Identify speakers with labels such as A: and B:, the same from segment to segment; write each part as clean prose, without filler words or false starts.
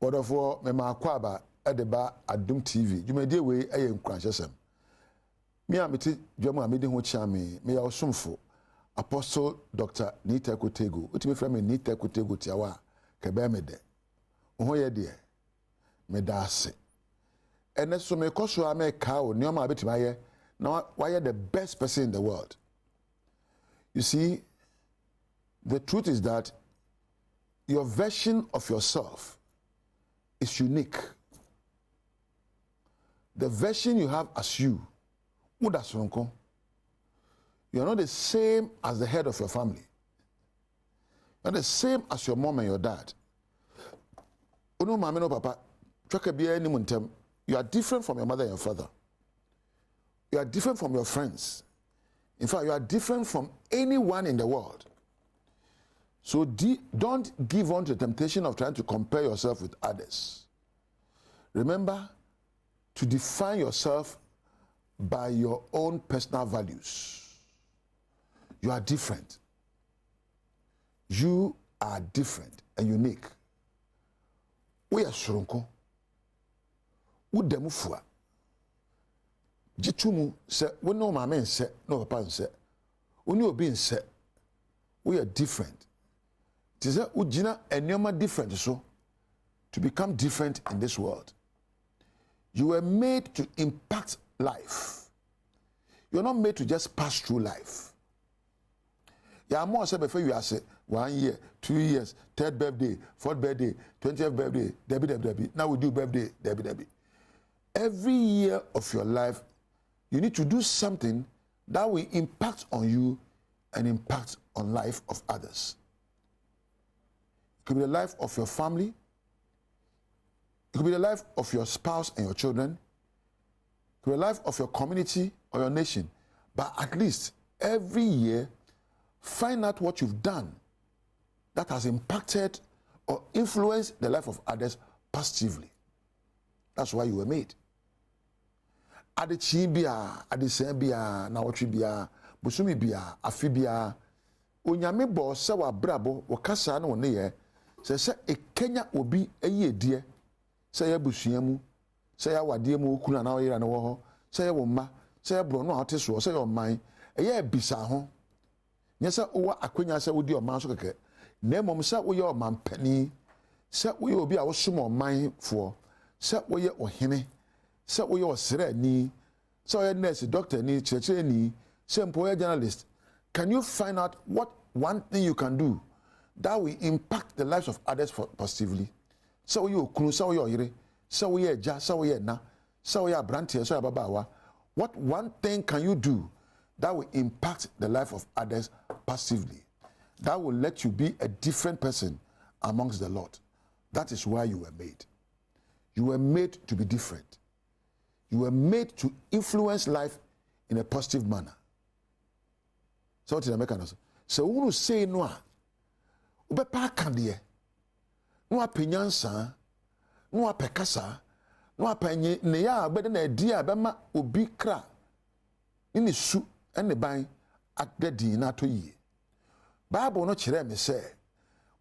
A: Wonderful, me makwaba edeba Adom TV. Dwumadi we eye Nkuranhyensem. Me ameti dwam amedi ho chiame, me ya osomfo Apostle Dr. Nita Kotego. Utimi fra me Nita Kotego tiawa kebe me de. Ho ye de me da ase. Ene so me koso a me ka o ne ma betima ye na why the best person in the world. You see, the truth is that your version of yourself is unique. The version you have as you, you are not the same as the head of your family. You're not the same as your mom and your dad. You are different from your mother and your father. You are different from your friends. In fact, you are different from anyone in the world. So don't give on to the temptation of trying to compare yourself with others. Remember to define yourself by your own personal values. You are different. You are different and unique. We are shronko. We demufua. Jitumu se we no mama se no papa se. We no obi se. We are different. It is ujina enyoma different so to become different in this world. You were made to impact life. You're not made to just pass through life. Yeah, more said before you are say 1 year, 2 years, 3rd birthday, 4th birthday, 20th birthday, Debbie. Now we do birthday, Debbie. Every year of your life, you need to do something that will impact on you and impact on life of others. It could be the life of your family. It could be the life of your spouse and your children. It could be the life of your community or your nation. But at least every year, find out what you've done that has impacted or influenced the life of others positively. That's why you were made. Adechi bia, adesen bia, nawotwe bia, busumi bia, afi bia, onyame bo se wa brabo, wakasa na wone ye, se ekenya obi eye die, se ya busua mu, se ya wade mu okuna na oyira na wo ho, se ya wo ma, se ya bro no ateso, se ya oman, eye bisa ho. Nye se owa akwenya se wodi oman so keke. Na emom se wo ye oman pani, se wo ye obi a wo som oman fo, se wo ye ohene. Say we are sereni, so a nurse, doctor, ni, churcheni, employer journalist. Can you find out what one thing you can do that will impact the lives of others positively? So you kunu, so you ire, so we are ja, so we are na, so we are branty, so babawa. What one thing can you do that will impact the life of others positively? That will let you be a different person amongst the lot. That is why you were made. You were made to be different. You were made to influence life in a positive manner. So what did I make an so who say no? Ube pa kandie. No apenyansa, no apekasa, no apenye ne ya bede na dia be ma obi kra. Ni su ene ban adedi na to yi. Bible no kire me say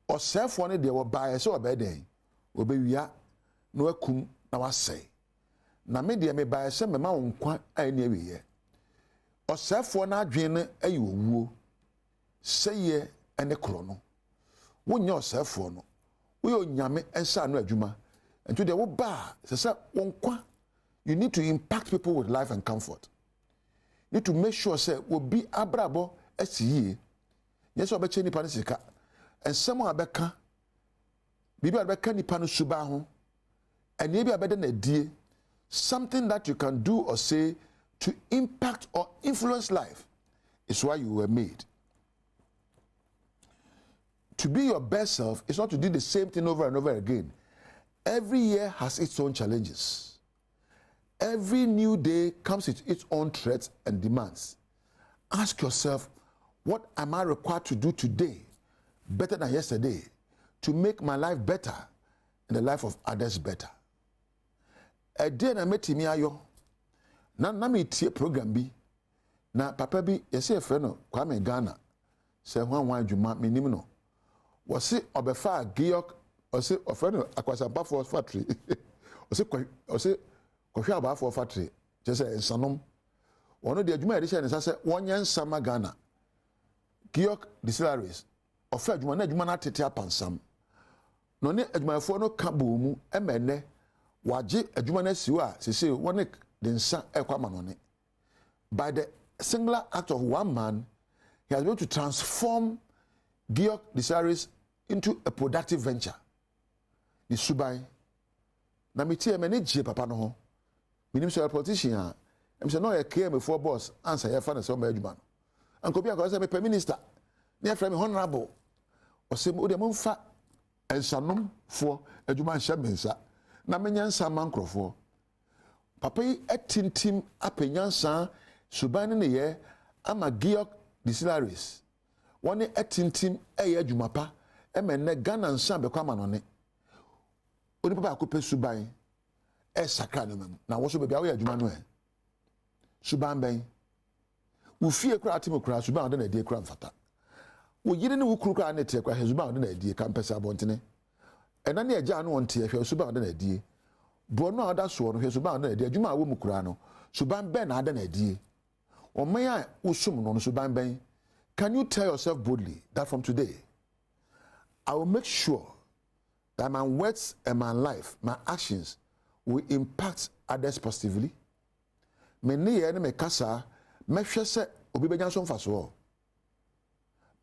A: osefo ne de wo bae so obeden obewia no akum na wasai. Na me de me bae se me ma wonkwa ani awiye osefo na adwen ayi owuo seye ene kro no wonya osefo no wo onyame ensa no adwuma ento de wo ba se wonkwa. You need to impact people with life and comfort. You need to make sure say will be abrabo asiye yes obeche nipa ne sika ensemo abeka bibi abeka nipa no suba ho ene bi abede na die. Something that you can do or say to impact or influence life is why you were made. To be your best self is not to do the same thing over and over again. Every year has its own challenges. Every new day comes with its own threats and demands. Ask yourself, what am I required to do today better than yesterday to make my life better and the life of others better? A day na metimi ayo na me tie program bi na papa bi yesi efe no Kwame Ghana se hwan adwuma menim no wo se obefa Georg ɔse ɔfrɛ no akwasampafoɔ factory ɔse kɔhwɛ abaafoɔ factory kyerɛ sɛ nsanom ɔno de adwuma yɛde hyɛ ne nsa sɛ wɔnyɛ nsama Ghana Giok distilleries ɔfrɛ adwuma na adwuma no atete apansam na ɔne adwumayɛfoɔ no ka bɔ mu ɛma ɛnɛ wagye adwuma no asi hɔ a sesei wɔne de nsa ɛkɔ ama no ne by the singular act of one man he has been able to transform Giok distilleries into a productive venture. The subai. Na me tie me ne gye papa no ho. Minim so politician a. Em say no ye KM before boss answer ye fa na so ma adwuma no. Anko bi akọ say me minister. Na ye fra me honorable. O say o de mo mfa ensanom fo adwuma nhye me nsa. Na me nyansa mankrofo. Papa yi etintim apenyansa subai ne ye ama Giok distilleries. Woni etintim eye adwuma pa emenne Ghana nsa be kwa manone oni papa akopɛ suban sakra no mem na wo so bebia wo yɛ adwuma no suban bɛn wo fie kura atem kura suban ɔde na die kura mfata wo yire ne wo kuru kura ne te kura suban ɔde na die kampɛsa abontene ɛna ne agya no wonte hwɛ suban ɔde na die bo no ɔda so no hwɛ suban ɔde na die adwuma a wo mu kura no suban bɛn na ade na die ɔman a wo sum no suban bɛn. Can you tell yourself boldly that from today, I will make sure that my words and my life, my actions, will impact others positively? Many years me kasa, make sure say obi benya so mfaso.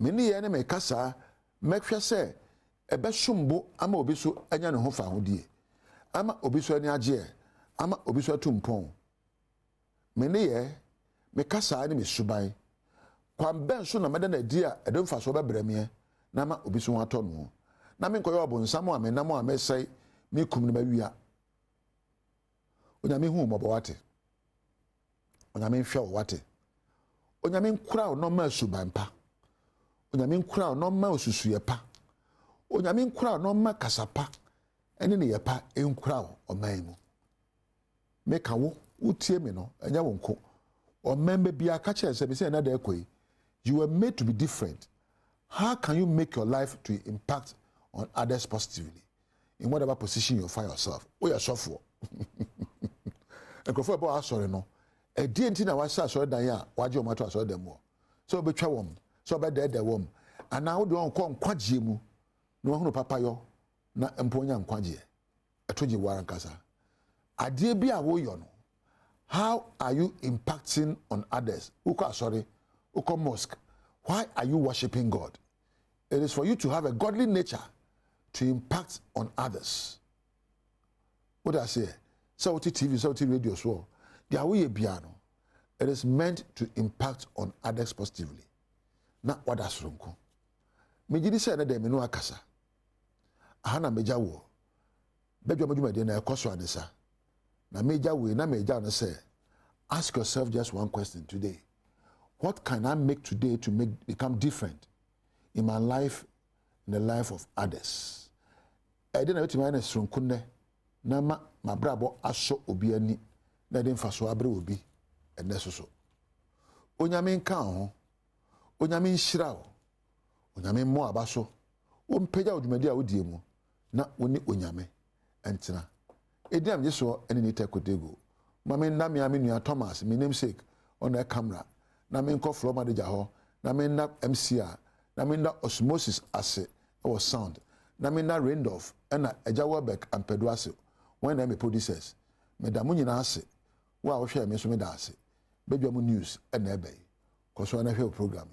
A: Many years me kasa, make sure say ebe sombo ama obi so anya ne ho fa hodie. Ama obi so ani agye, ama obi so atumpon. Many years me kasa ni me subai. Kwamben so na mede na di a edem fa so bebremie na ma obi so wato no na me nkoyo obonsam a me nam a mesai me kum ne mawia onyame hu mobo wate onyame hwe wo wate onyame nkura no ma suban pa onyame nkura no ma osusuye pa onyame nkura no ma kasapa ene ne ye pa enkura o man mu me ka wo utie me no enya wo nko o membe bia ka kire se be se na da ekoi. You were made to be different. How can you make your life to impact on others positively in whatever position you find yourself? Oh, you're software. And prefer about sorry no. A DNT na was sorry than ya. Why you matter sorry them more? So be chawom. So be dead the wom. And now do on come kwajiemu. No one papa yo na emponya nkwaje. Etoji waran kasa. Adie bi a wo yo no. How are you impacting on others? Uko sorry. Uko mosque. Why are you worshiping God? It is for you to have a godly nature to impact on others. What do I say? So TV, so radio, so the way piano. It is meant to impact on others positively. Not what that's wrong. Mejidi say na dem no akasa. Ahana meja wo. Bedwa madwuma de na ekoso adesa. Na meja we na meja no say ask yourself just one question today. What can I make today to become different in my life, in the life of others? I didn't know to my name kunde na ma brabo aso obi ani na de mfaso abre obi ene so. Onyame nka ho. Onyame nhira wo. Onyame mo abaso. Wo mpagya odwumadi a wodie mu na woni onyame entena. Ediam je so ene ni tekodego. Mama nna me nua Thomas, my namesake on the camera. Na me nko floor manager ho, na me na MCA, na me na osmosis ase or sound, na me na Randolph, and na Eja Welbeck and Pedroase. When I me producers, me da mu nyina ase. Wa wo hwe me so me da ase. Bedwa mu news and ebe. Koso na hwe program.